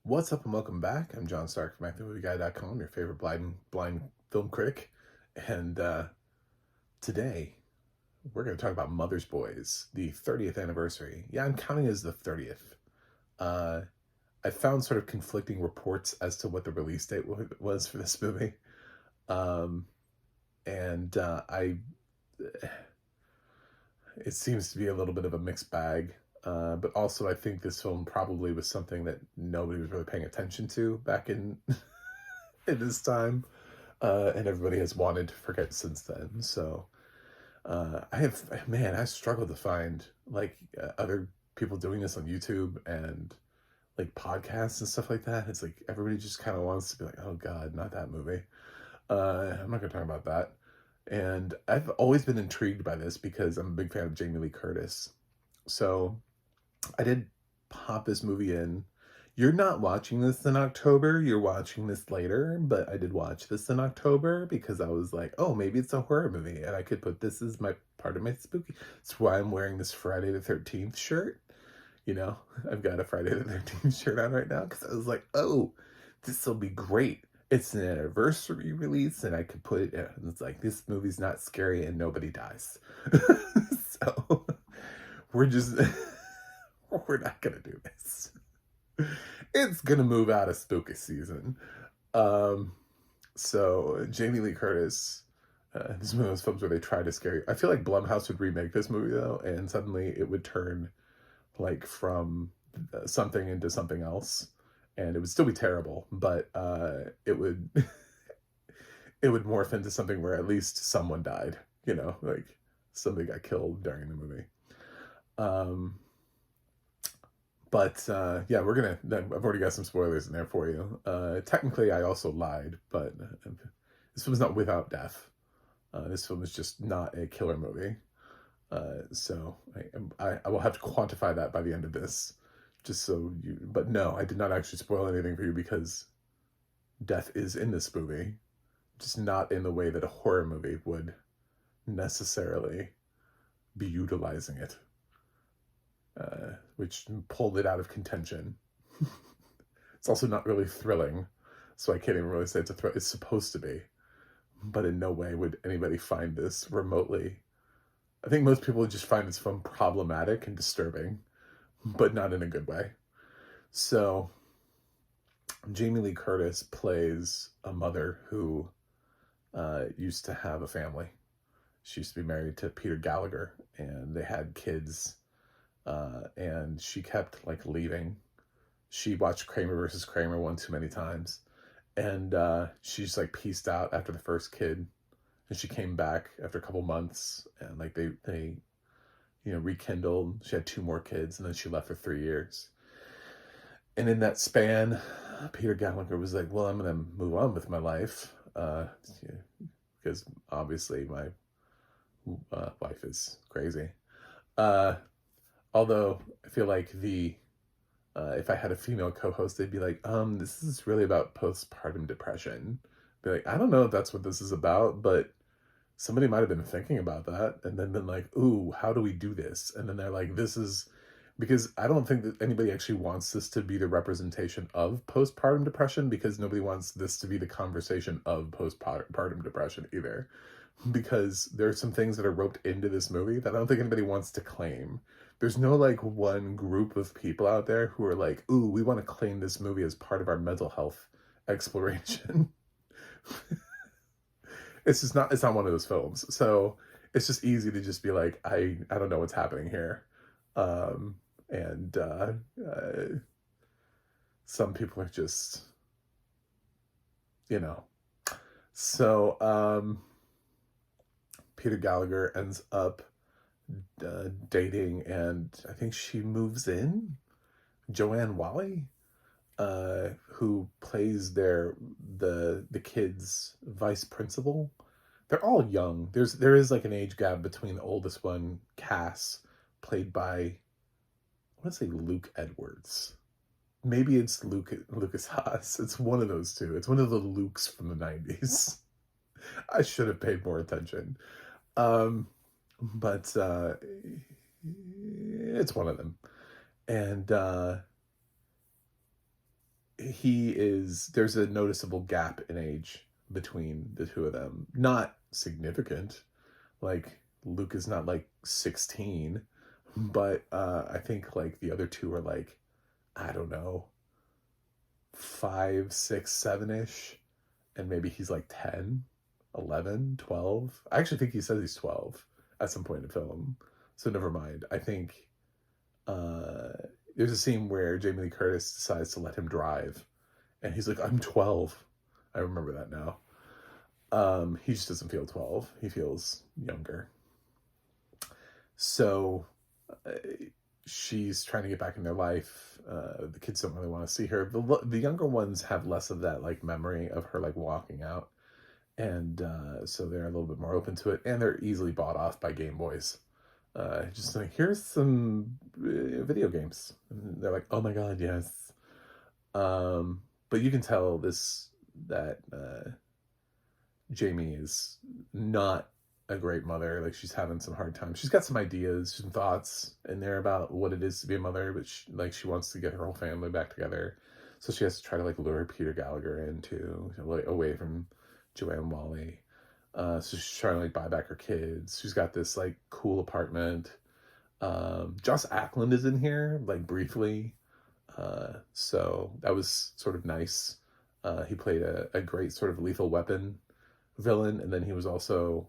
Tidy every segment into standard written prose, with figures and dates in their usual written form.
What's up and welcome back. I'm John Stark from MyFilmMovieGuy.com, your favorite blind film critic. And today we're going to talk about Mother's Boys, the 30th anniversary. Yeah, I'm counting as the 30th. Uh, I found sort of conflicting reports as to what the release date was for this movie. Um, and it seems to be a little bit of a mixed bag. But also, I think this film probably was something that nobody was really paying attention to back in in this time, and everybody has wanted to forget since then. So I struggle to find other people doing this on YouTube and like podcasts and stuff like that. It's like everybody just kind of wants to be like, oh God, not that movie. I'm not gonna talk about that. And I've always been intrigued by this because I'm a big fan of Jamie Lee Curtis. So I did pop this movie in. You're not watching this in October, you're watching this later, but I did watch this in October because I was like, oh, maybe it's a horror movie and I could put this as my part of my spooky. That's why I'm wearing this Friday the 13th shirt. You know, I've got a Friday the 13th shirt on right now because I was like, oh, this will be great. It's an anniversary release and I could put it, it's like, this movie's not scary and nobody dies. So we're just, we're not going to do this. It's gonna move out of spooky season. Um, so Jamie Lee Curtis, this is one of those films where they try to scare you. I feel like Blumhouse would remake this movie though, and suddenly it would turn like from something into something else, and it would still be terrible, but it would it would morph into something where at least someone died. You know, like somebody got killed during the movie. Um, But yeah, I've already got some spoilers in there for you. Technically, I also lied, but this film's not without death. This film is just not a killer movie. So I will have to quantify that by the end of this, just so you. But no, I did not actually spoil anything for you because death is in this movie, just not in the way that a horror movie would necessarily be utilizing it. Which pulled it out of contention. It's also not really thrilling, so I can't even really say it's a thrill. It's supposed to be, but in no way would anybody find this remotely. I think most people would just find this film problematic and disturbing, but not in a good way. So, Jamie Lee Curtis plays a mother who used to have a family. She used to be married to Peter Gallagher, and they had kids, and she kept like leaving. She watched Kramer versus Kramer one too many times, and she's like pieced out after the first kid, and she came back after a couple months, and like they rekindled. She had two more kids, and then she left for 3 years. And in that span, Peter Gallagher was like, well, I'm gonna move on with my life, because obviously my wife is crazy. uh Although I feel like if I had a female co-host, they'd be like, this is really about postpartum depression. Be like, I don't know if that's what this is about, but somebody might have been thinking about that and then been like, ooh, how do we do this? And then they're like, this is because I don't think that anybody actually wants this to be the representation of postpartum depression, because nobody wants this to be the conversation of postpartum depression either. Because there are some things that are roped into this movie that I don't think anybody wants to claim. There's no like one group of people out there who are like, ooh, we want to claim this movie as part of our mental health exploration. It's not one of those films. So it's just easy to just be like, I don't know what's happening here. And some people are just, you know. So Peter Gallagher ends up dating, and I think she moves in, Joanne Whaley, who plays the kids' vice principal. They're all young. There is like an age gap between the oldest one, Cass, played by, I want to say Luke Edwards. Maybe it's Lucas Haas. It's one of those two. It's one of the Lukes from the 90s. I should have paid more attention. But it's one of them. And there's a noticeable gap in age between the two of them. Not significant. Like, Luke is not like 16, but I think like the other two are like, I don't know, 5, 6, 7-ish. And maybe he's like 10, 11, 12. I actually think he says he's 12 at some point in the film. So never mind. I think there's a scene where Jamie Lee Curtis decides to let him drive. And he's like, I'm 12. I remember that now. He just doesn't feel 12. He feels younger. So she's trying to get back in their life. The kids don't really want to see her. The younger ones have less of that like memory of her like walking out. And so they're a little bit more open to it. And they're easily bought off by Game Boys. Just like, here's some video games. And they're like, oh my God, yes. But you can tell that Jamie is not a great mother. Like, she's having some hard time. She's got some ideas, some thoughts in there about what it is to be a mother, but she wants to get her whole family back together. So she has to try to like lure Peter Gallagher away from Joanne and Whaley. So she's trying to like buy back her kids. She's got this like cool apartment. Joss Ackland is in here like briefly. So that was sort of nice. He played a great sort of Lethal Weapon villain, and then he was also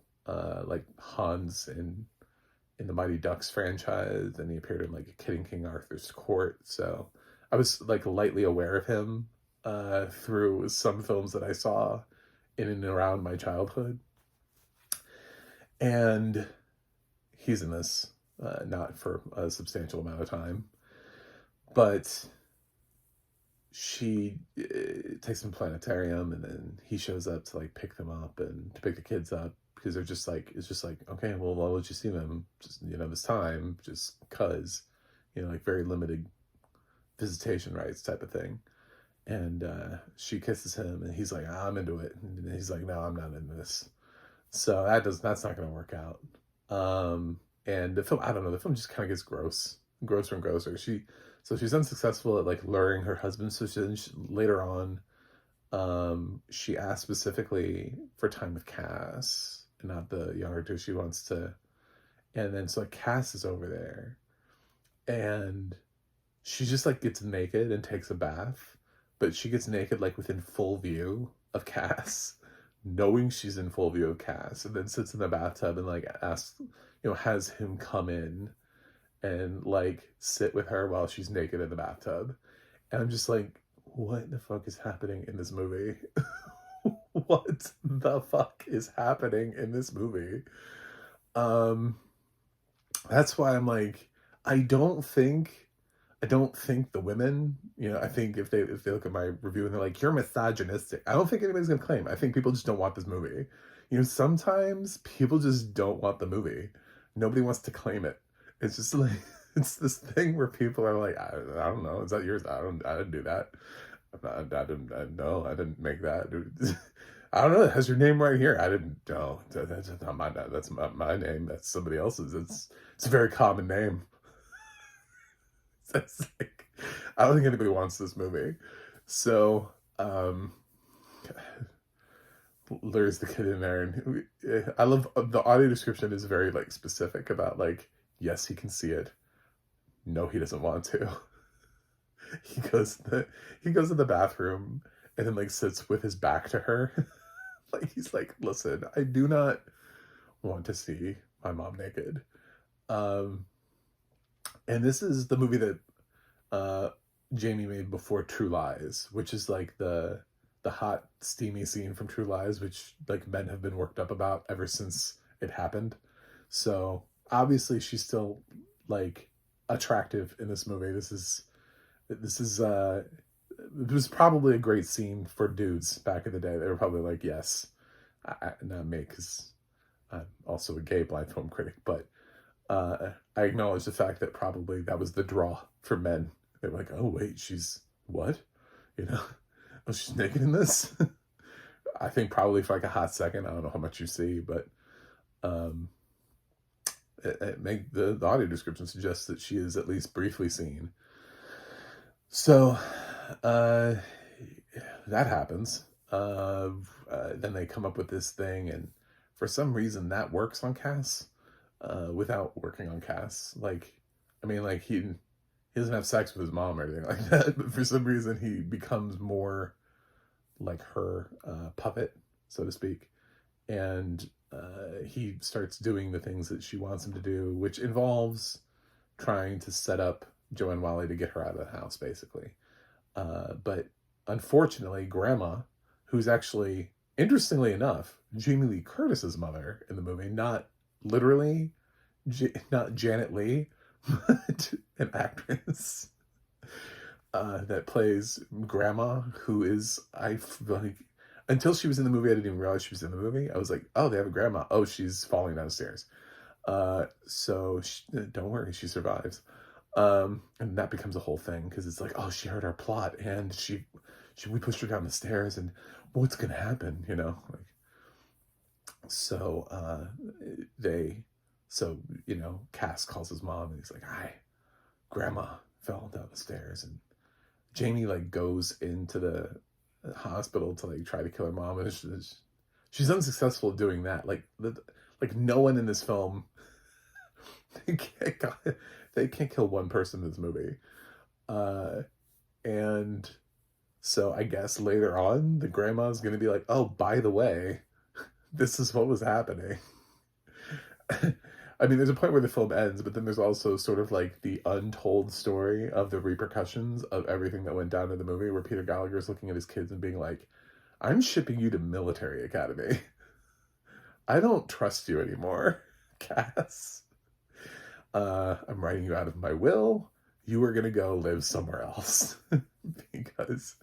like Hans in the Mighty Ducks franchise, and he appeared in like a Kid in King Arthur's Court. So I was like lightly aware of him through some films that I saw in and around my childhood. And he's in this, not for a substantial amount of time, but she takes them to the planetarium, and then he shows up to like pick them up and to pick the kids up, because they're just like, it's just like, okay, well, why would you see them just, this time, just cause, like very limited visitation rights type of thing. And she kisses him, and he's like, I'm into it. And he's like, no, I'm not into this. So that's not going to work out. And the film, I don't know, the film just kind of gets grosser and grosser. She's unsuccessful at like luring her husband. So later on, she asked specifically for time with Cass, and not the younger two. She wants to, and then so like Cass is over there, and she just like gets naked and takes a bath, but she gets naked like within full view of Cass, knowing she's in full view of Cass, and then sits in the bathtub and like asks, has him come in and like sit with her while she's naked in the bathtub. And I'm just like, what the fuck is happening in this movie? What the fuck is happening in this movie? That's why I'm like, I don't think the women, I think if they look at my review and they're like, you're misogynistic, I don't think anybody's gonna claim. I think people just don't want this movie. Sometimes people just don't want the movie. Nobody wants to claim it. It's just like, it's this thing where people are like, I don't know, is that yours? I didn't do that. I didn't make that. I don't know, it has your name right here. I didn't know. That's not my name. That's not my name. That's somebody else's. It's a very common name. It's like, I don't think anybody wants this movie. So, lures the kid in there, and I love the audio description is very like specific about like, yes, he can see it. No, he doesn't want to. He goes to the bathroom and then like sits with his back to her. Like, he's like, listen, I do not want to see my mom naked. And this is the movie that Jamie made before True Lies, which is like the hot, steamy scene from True Lies, which like men have been worked up about ever since it happened. So obviously she's still like attractive in this movie. It was probably a great scene for dudes back in the day. They were probably like, yes, not me, because I'm also a gay blind film critic, but I acknowledge the fact that probably that was the draw for men. They were like, oh wait, she's what? Oh, she's naked in this? I think probably for like a hot second. I don't know how much you see, but the audio description suggests that she is at least briefly seen. So that happens. Then they come up with this thing, and for some reason that works on Cass, without working on Cass. Like, I mean, like he doesn't have sex with his mom or anything like that, but for some reason he becomes more like her puppet, so to speak, and he starts doing the things that she wants him to do, which involves trying to set up Joanne Whaley to get her out of the house, basically. But unfortunately, Grandma, who's actually, interestingly enough, Jamie Lee Curtis's mother in the movie, not literally, not Janet Leigh, but an actress that plays Grandma, who is, like, until she was in the movie, I didn't even realize she was in the movie. I was like, oh, they have a grandma. Oh, she's falling downstairs. Don't worry, she survives. And that becomes a whole thing, because it's like, oh, she heard our plot, and we pushed her down the stairs, and what's gonna happen, like, so Cass calls his mom, and he's like, hi, Grandma fell down the stairs, and Jamie like goes into the hospital to like try to kill her mom, and she's unsuccessful at doing that. Like no one in this film, they can't kill one person in this movie. And so I guess later on, the grandma's going to be like, oh, by the way, this is what was happening. I mean, there's a point where the film ends, but then there's also sort of like the untold story of the repercussions of everything that went down in the movie, where Peter Gallagher is looking at his kids and being like, I'm shipping you to military academy. I don't trust you anymore, Cass. I'm writing you out of my will. You are going to go live somewhere else because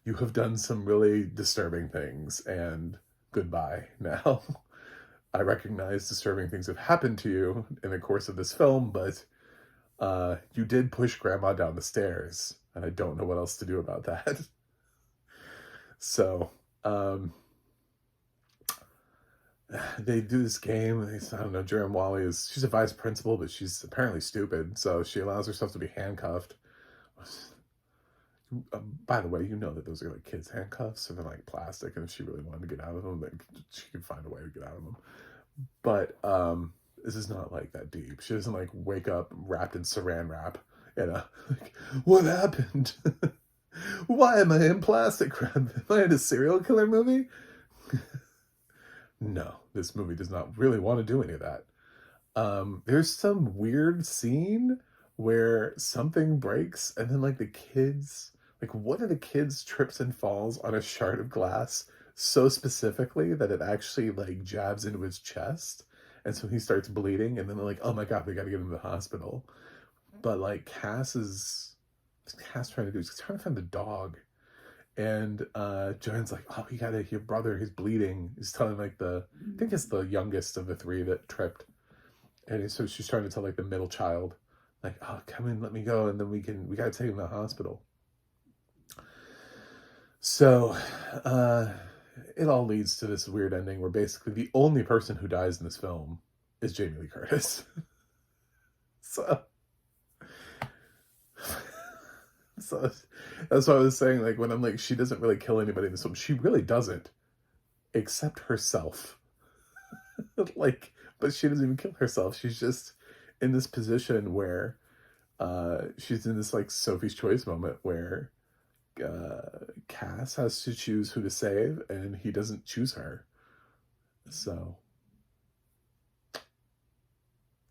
you have done some really disturbing things, and goodbye now. I recognize disturbing things have happened to you in the course of this film, but you did push Grandma down the stairs, and I don't know what else to do about that. So, they do this game. I don't know, Joanne Whaley she's a vice principal, but she's apparently stupid, so she allows herself to be handcuffed. By the way, you know that those are like kids' handcuffs, so they're like plastic, and if she really wanted to get out of them, then she could find a way to get out of them. But this is not like that deep. She doesn't like wake up wrapped in saran wrap, like, what happened? Why am I in plastic wrap? Am I in a serial killer movie? No, this movie does not really want to do any of that. There's some weird scene where something breaks, and then like the kids, like one of the kids trips and falls on a shard of glass so specifically that it actually like jabs into his chest, and so he starts bleeding, and then they're like, oh my god, we gotta get him to the hospital. But like Cass trying to do, he's trying to find the dog, and Joanne's like, oh, you gotta, your brother, he's bleeding. He's telling like I think it's the youngest of the three that tripped, and so she's trying to tell like the middle child, like, oh, come in, let me go, and then we gotta take him to the hospital. So it all leads to this weird ending where basically the only person who dies in this film is Jamie Lee Curtis. So that's what I was saying, like, when I'm like, she doesn't really kill anybody in this film, she really doesn't, except herself. Like, but she doesn't even kill herself. She's just in this position where she's in this like Sophie's Choice moment where Cass has to choose who to save, and he doesn't choose her. So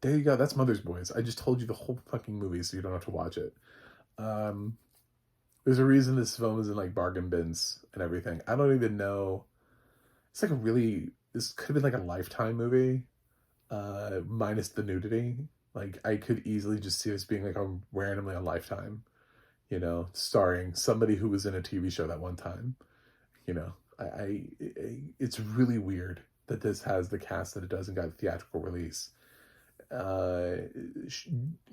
there you go. That's Mother's Boys. I just told you the whole fucking movie, so you don't have to watch it. There's a reason this film is in like bargain bins and everything. I don't even know. It's like this could have been like a Lifetime movie, minus the nudity. Like, I could easily just see this being like randomly on Lifetime, starring somebody who was in a TV show that one time. It's really weird that this has the cast that it does and got a theatrical release.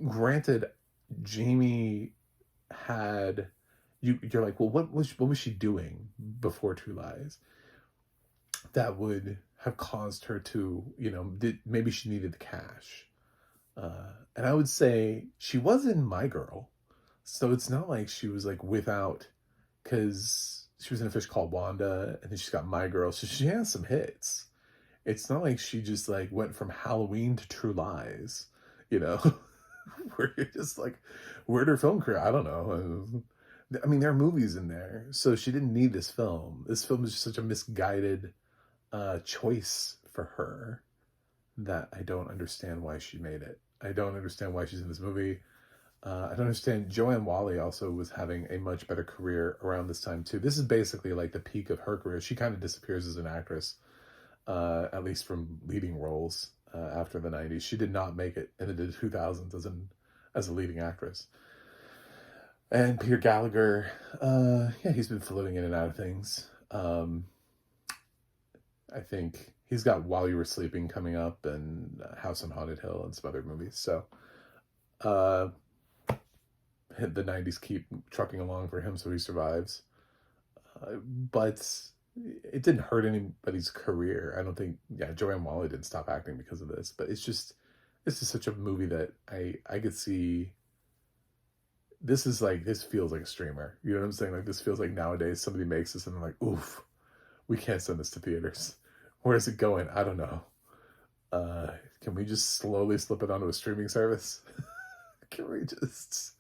Granted, Jamie had, you're like, well, what was she doing before True Lies that would have caused her to, maybe she needed the cash. And I would say she was in My Girl, so it's not like she was like without, because she was in A Fish Called Wanda, and then she's got My Girl. So she has some hits. It's not like she just like went from Halloween to True Lies, you know, where you're just like, where'd her film career? I don't know. I mean, there are movies in there, so she didn't need this film. This film is just such a misguided choice for her that I don't understand why she made it. I don't understand why she's in this movie. I don't understand. Joanne Whaley also was having a much better career around this time too. This is basically like the peak of her career. She kind of disappears as an actress, at least from leading roles after the 90s. She did not make it into the 2000s as a leading actress. And Peter Gallagher, yeah, he's been floating in and out of things. I think he's got While You Were Sleeping coming up, and House on Haunted Hill, and some other movies. So the 90s keep trucking along for him, so he survives. But it didn't hurt anybody's career. I don't think, yeah, Joanne Whaley didn't stop acting because of this, but it's just such a movie that I could see. This feels like a streamer. You know what I'm saying? Like, this feels like nowadays somebody makes this and they're like, oof, we can't send this to theaters. Where is it going? I don't know. Can we just slowly slip it onto a streaming service? Can we just,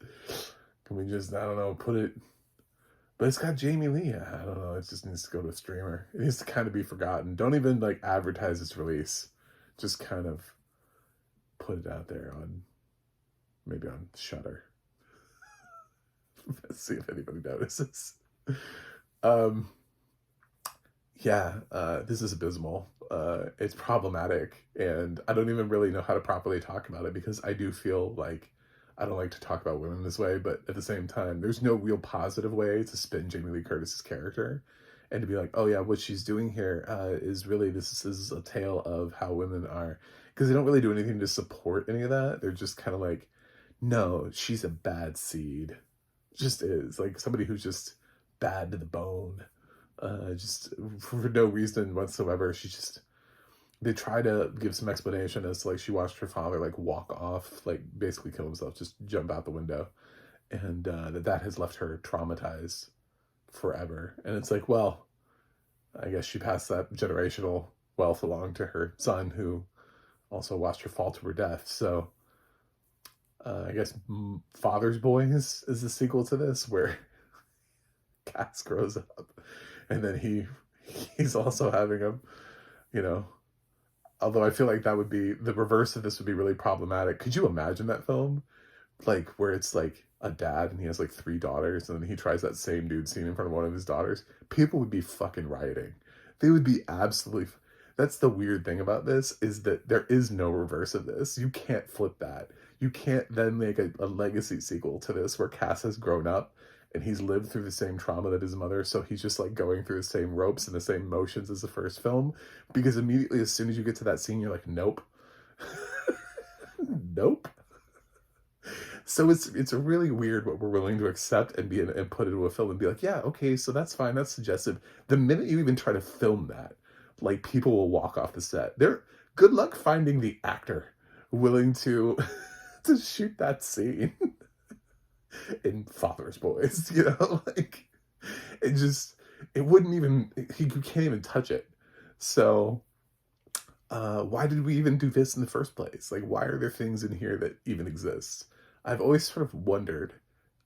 I don't know, put it, but it's got Jamie Lee. I don't know. It just needs to go to a streamer. It needs to kind of be forgotten. Don't even like advertise its release. Just kind of put it out there maybe on Shudder. Let's see if anybody notices. This is abysmal. It's problematic, and I don't even really know how to properly talk about it, because I do feel like I don't like to talk about women this way, but at the same time, there's no real positive way to spin Jamie Lee Curtis's character and to be like, oh yeah, what she's doing here is really, this is a tale of how women are, because they don't really do anything to support any of that. They're just kind of like, no, she's a bad seed. Just is like somebody who's just bad to the bone, just for no reason whatsoever. They try to give some explanation as to, like, she watched her father like walk off, like basically kill himself, just jump out the window, and that has left her traumatized forever. And it's like, well, I guess she passed that generational wealth along to her son, who also watched her fall to her death. So I guess Father's Boys is the sequel to this, where Cass grows up, and then he's also having although I feel like that would be, the reverse of this would be really problematic. Could you imagine that film? Like, where it's like a dad and he has like 3 daughters, and then he tries that same dude scene in front of one of his daughters. People would be fucking rioting. They would be absolutely... That's the weird thing about this, is that there is no reverse of this. You can't flip that. You can't then make a legacy sequel to this where Cass has grown up and he's lived through the same trauma that his mother, so he's just like going through the same ropes and the same motions as the first film, because immediately as soon as you get to that scene, you're like, nope. Nope. So it's really weird what we're willing to accept and put into a film and be like, yeah, okay, so that's fine, that's suggestive. The minute you even try to film that, like, people will walk off the set. Good luck finding the actor willing to to shoot that scene in Father's Boys, like, it wouldn't even, you can't even touch it. So why did we even do this in the first place? Like, why are there things in here that even exist? I've always sort of wondered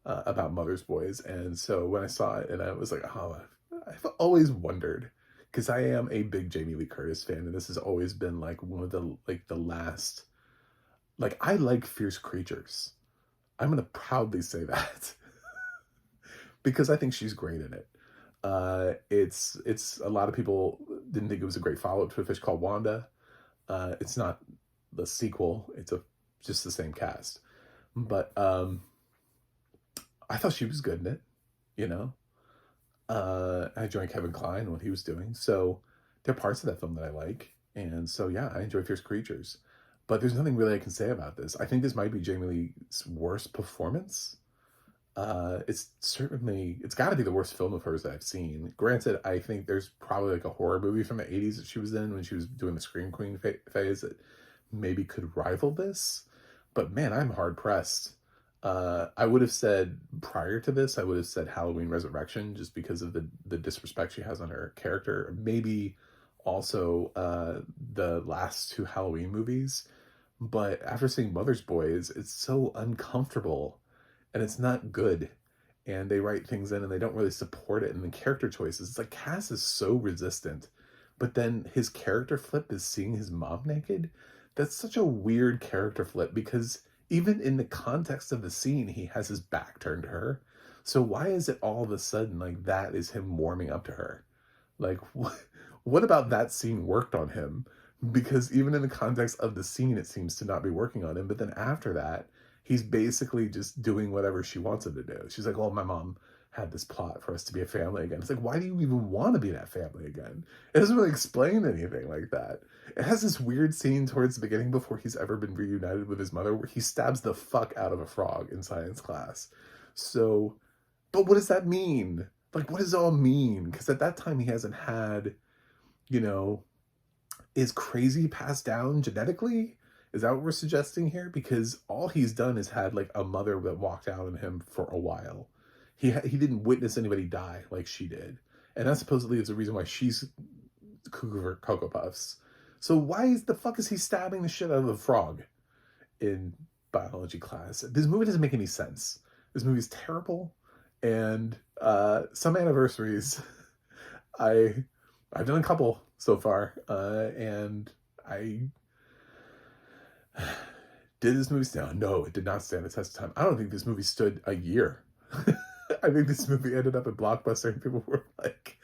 about Mother's Boys, and so when I saw it, and I was like, oh, I've always wondered, because I am a big Jamie Lee Curtis fan, and this has always been like one of the last, like, I like Fierce Creatures. I'm gonna proudly say that because I think she's great in it. It's a lot of people didn't think it was a great follow-up to A Fish Called Wanda. It's not the sequel. It's just the same cast. But I thought she was good in it, I joined Kevin Kline and what he was doing. So there are parts of that film that I like. And so, yeah, I enjoy Fierce Creatures. But there's nothing really I can say about this. I think this might be Jamie Lee's worst performance. It's got to be the worst film of hers that I've seen. Granted, I think there's probably like a horror movie from the 80s that she was in when she was doing the Scream Queen phase that maybe could rival this. But man, I'm hard pressed I would have said prior to this, I would have said Halloween Resurrection, just because of the disrespect she has on her character. Maybe also the last two Halloween movies. But after seeing Mother's Boys, it's so uncomfortable and it's not good. And they write things in and they don't really support it. And the character choices, it's like Cass is so resistant. But then his character flip is seeing his mom naked. That's such a weird character flip, because even in the context of the scene, he has his back turned to her. So why is it all of a sudden like that is him warming up to her? Like, what about that scene worked on him? Because even in the context of the scene, it seems to not be working on him. But then after that, he's basically just doing whatever she wants him to do. She's like, "Oh, my mom had this plot for us to be a family again." It's like, why do you even want to be that family again? It doesn't really explain anything like that. It has this weird scene towards the beginning before he's ever been reunited with his mother where he stabs the fuck out of a frog in science class. So, but what does that mean? Like, what does it all mean? Because at that time he hasn't had, you know, is crazy passed down genetically? Is that what we're suggesting here? Because all he's done is had like a mother that walked out on him for a while. He didn't witness anybody die like she did. And that supposedly is the reason why she's cuckoo for Cocoa Puffs. So why is the fuck is he stabbing the shit out of a frog in biology class? This movie doesn't make any sense. This movie's terrible. And some anniversaries, I've done a couple so far, and I did this movie stand? No, it did not stand the test of time. I don't think this movie stood a year. I think this movie ended up at Blockbuster and people were like,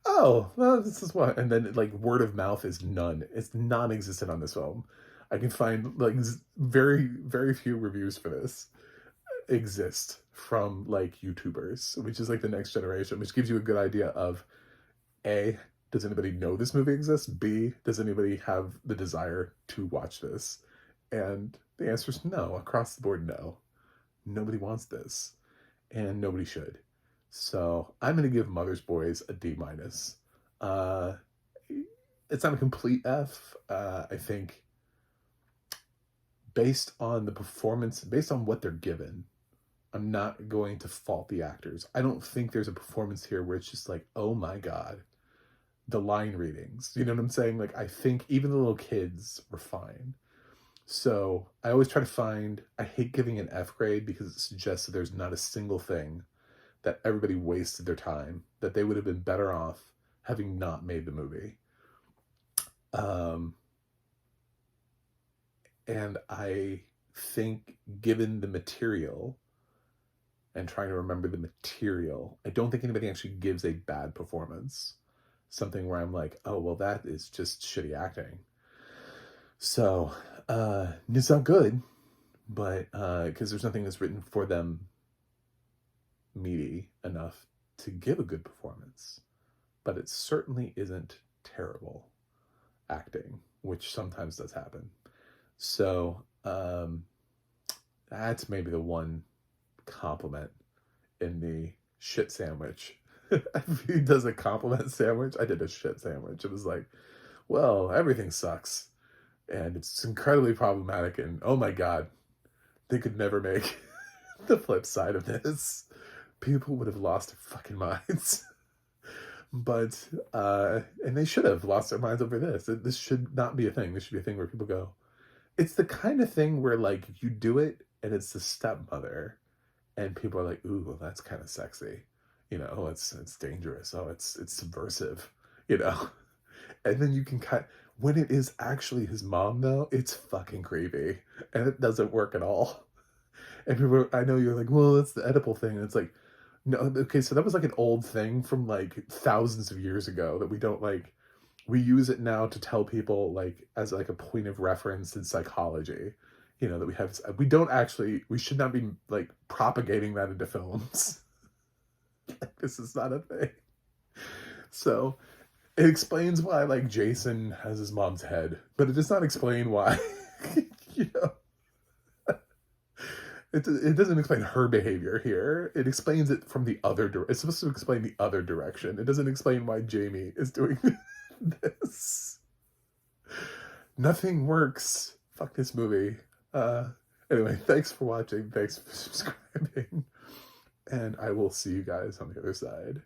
"Oh, well, this is what," and then like word of mouth is none. It's non-existent on this film. I can find like very, very few reviews for this exist from like YouTubers, which is like the next generation, which gives you a good idea of A, does anybody know this movie exists? B, does anybody have the desire to watch this? And the answer is no. Across the board, no. Nobody wants this. And nobody should. So I'm going to give Mother's Boys a D-. It's not a complete F. I think based on the performance, based on what they're given, I'm not going to fault the actors. I don't think there's a performance here where it's just like, oh my God, the line readings. You know what I'm saying? Like, I think even the little kids were fine. So I always try to find, I hate giving an F grade because it suggests that there's not a single thing that everybody wasted their time, that they would have been better off having not made the movie. And I think given the material and trying to remember the material, I don't think anybody actually gives a bad performance. Something where I'm like, oh, well, that is just shitty acting. So, it's not good, but, because there's nothing that's written for them meaty enough to give a good performance. But it certainly isn't terrible acting, which sometimes does happen. So, that's maybe the one compliment in the shit sandwich. If he does a compliment sandwich, I did a shit sandwich. It was like, well, everything sucks. And it's incredibly problematic. And oh my God, they could never make the flip side of this. People would have lost their fucking minds. But, and they should have lost their minds over this. This should not be a thing. This should be a thing where people go, it's the kind of thing where like you do it and it's the stepmother and people are like, ooh, well, that's kind of sexy. You know, oh, it's dangerous. Oh, it's subversive, you know? And then you can when it is actually his mom, though, it's fucking creepy. And it doesn't work at all. And people, I know you're like, well, it's the Oedipal thing. And it's like, no, okay, so that was like an old thing from like thousands of years ago that we don't like, we use it now to tell people like, as like a point of reference in psychology, you know, that we don't actually, we should not be like propagating that into films. Like, this is not a thing. So, it explains why, like, Jason has his mom's head, but it does not explain why, you know, it doesn't explain her behavior here. It explains it from the other direction. It's supposed to explain the other direction. It doesn't explain why Jamie is doing this. Nothing works. Fuck this movie. Anyway, thanks for watching. Thanks for subscribing. And I will see you guys on the other side.